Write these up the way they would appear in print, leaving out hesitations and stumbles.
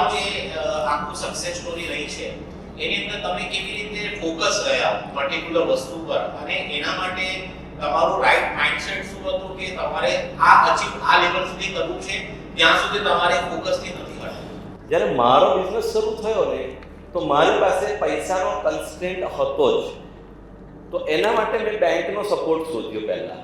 તમારું જે આખું સક્સેસ સ્ટોરી રહી છે એની અંદર તમે કેવી રીતે ફોકસ રહ્યા પર્ટિક્યુલર વસ્તુ પર અને એના માટે તમારું રાઈટ માઇન્ડસેટ શું હતું કે તમારે આ અચીવ આ લેવલ સુધી કરવું છે ત્યાં સુધી તમારે ફોકસથી નથી હટવું? જ્યારે મારો બિઝનેસ શરૂ થયો ને તો મારી પાસે પૈસાનો કન્સ્ટ્રેન્ટ હતો જ, તો એના માટે મેં બેંકનો સપોર્ટ શોધ્યો પહેલાં.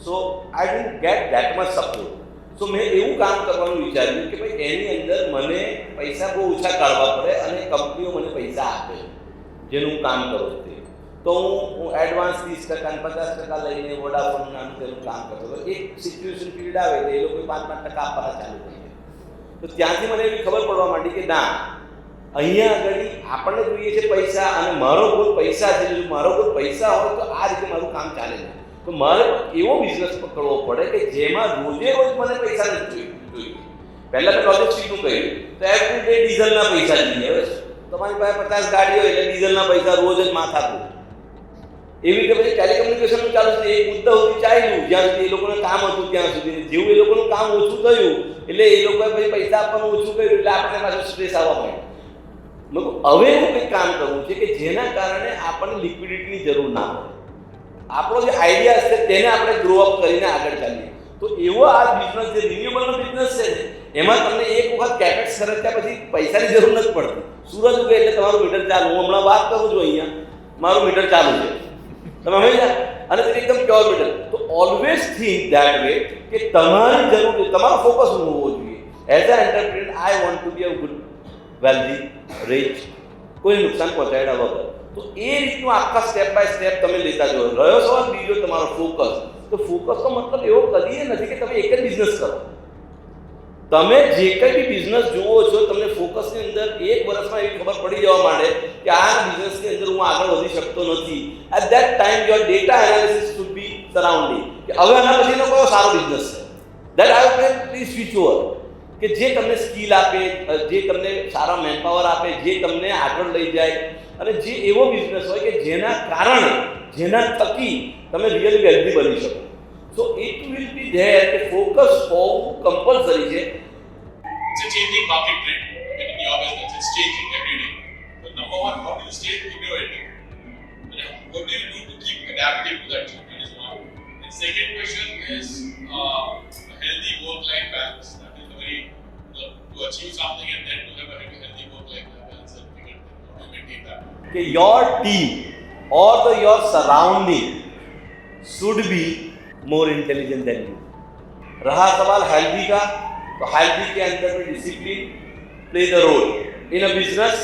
So I didn't get that much support. So મેં એવું કામ કરવાનું વિચાર્યું કે ભાઈ એની અંદર મને પૈસા બહુ ઓછા કાઢવા પડે અને કંપનીઓ મને પૈસા આપે જેનું હું કામ કરું તે. તો હું એડવાન્સ 30% અને 50% લઈને વોડાફોન નાનું તેનું કામ કરતો હતો. એક સિચ્યુએશન પીરિયડ આવે એટલે એ લોકોએ 5% આપવાના ચાલુ કરી દે. તો ત્યાંથી મને એવી ખબર પડવા માંડી કે ના, અહીંયા આગળ આપણને જોઈએ છે પૈસા અને મારો ગોલ પૈસા છે. જો મારો ગોલ પૈસા હોય તો આ રીતે મારું કામ ચાલે છે. તો મારે એવો બિઝનેસ પકડવો પડે કે જેમાં રોજે રોજ મને પૈસા નથી જોઈએ. પહેલાં મેં લોજિસ્ટિકનું કહ્યું તો એવરી ડે ડીઝલના પૈસા જોઈએ. હવે તમારી પાસે 50 ગાડી હોય એટલે ડીઝલના પૈસા રોજ જ માથાકૂટ. એવી રીતે પછી ટેલિકમ્યુનિકેશનનું ચાલુ છે. એક મુદ્દા સુધી ચાલ્યું જ્યાં સુધી એ લોકોને કામ હતું ત્યાં સુધી. જેવું એ લોકોનું કામ ઓછું થયું એટલે એ લોકોએ પછી પૈસા આપવાનું ઓછું કર્યું એટલે આપણને પાછું સ્ટ્રેસ આવવા માંડ્યું. હવે એવું કંઈક કામ કરવું છે કે જેના કારણે આપણને લિક્વિડિટીની જરૂર ના હોય. આપણો જે આઈડિયા છે તેને આપણે ગ્રો અપ કરીને આગળ ચાલીએ. તો એવો આ બિઝનેસ જે રિન્યુએબલનો બિઝનેસ છે ને એમાં તમને એક વખત કેપેક્સ કરે ત્યાં પછી પૈસાની જરૂર નથી પડતી. સૂરજ ઉગે એટલે તમારું મીટર ચાલુ. હું હમણાં વાત કરું છું અહીંયા મારું મીટર ચાલુ છે, તમે સમજ્યા? અને તે એકદમ પ્યોર મીટર. તો ઓલવેઝ થિંક ધેટ વે કે તમારી જરૂર તમારો ફોકસ હોવો જોઈએ. As a entrepreneur I want to be a good wealthy rich, કોઈ નુકસાન પહોંચાડ્યા વગર. તો એ રીતનું આખા સ્ટેપ બાય સ્ટેપ તમે લેતા જાઓ. રહ્યો સવાલ બીજો તમારો ફોકસ. તો ફોકસનો મતલબ એવો કદી નથી કે તમે એક જ બિઝનેસ કરો. તમે જે કંઈ બી બિઝનેસ જુઓ છો તમને ફોકસની અંદર એક વર્ષમાં એવી ખબર પડી જવા માંડે કે આ બિઝનેસની અંદર હું આગળ વધી શકતો નથી. At that time your data analysis should be surrounding કે હવે આના પછીનો કયો સારો બિઝનેસ છે. That I can please switch over કે જે તમને સ્કિલ આપે, જે તમને સારા મેનપાવર આપે, જે તમને આગળ લઈ જાય અને જે એવો બિઝનેસ હોય કે જેના કારણે જેના થકી તમે રિયલી વેલ્ધી બની શકો. So it will be there કે ફોકસ હોવું કમ્પલસરી છે. It's a changing market trend. In your business, it's changing every day. So number one, how do you stay innovative? What do you do to keep adapting to that change? That is one. And second question is a healthy work-life balance. That is very to achieve something and then to have a healthy work-life balance and figure out how to maintain that. कि your team or your surrounding should be more intelligent than you. रहा सवाल healthy का, तो healthy के अंदर में discipline play the role in a business.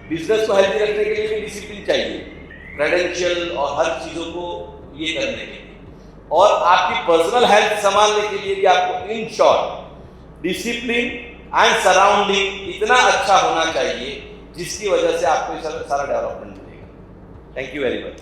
Business को healthy रखने के लिए भी डिसिप्लिन चाहिए, क्रेडेंशियल और हर चीज़ों को ये करने के लिए, और आपकी पर्सनल हेल्थ संभालने के लिए भी आपको in short discipline and surrounding इतना अच्छा होना चाहिए जिसकी वजह से आपको सारा डेवलपमेंट मिलेगा. Thank you very much.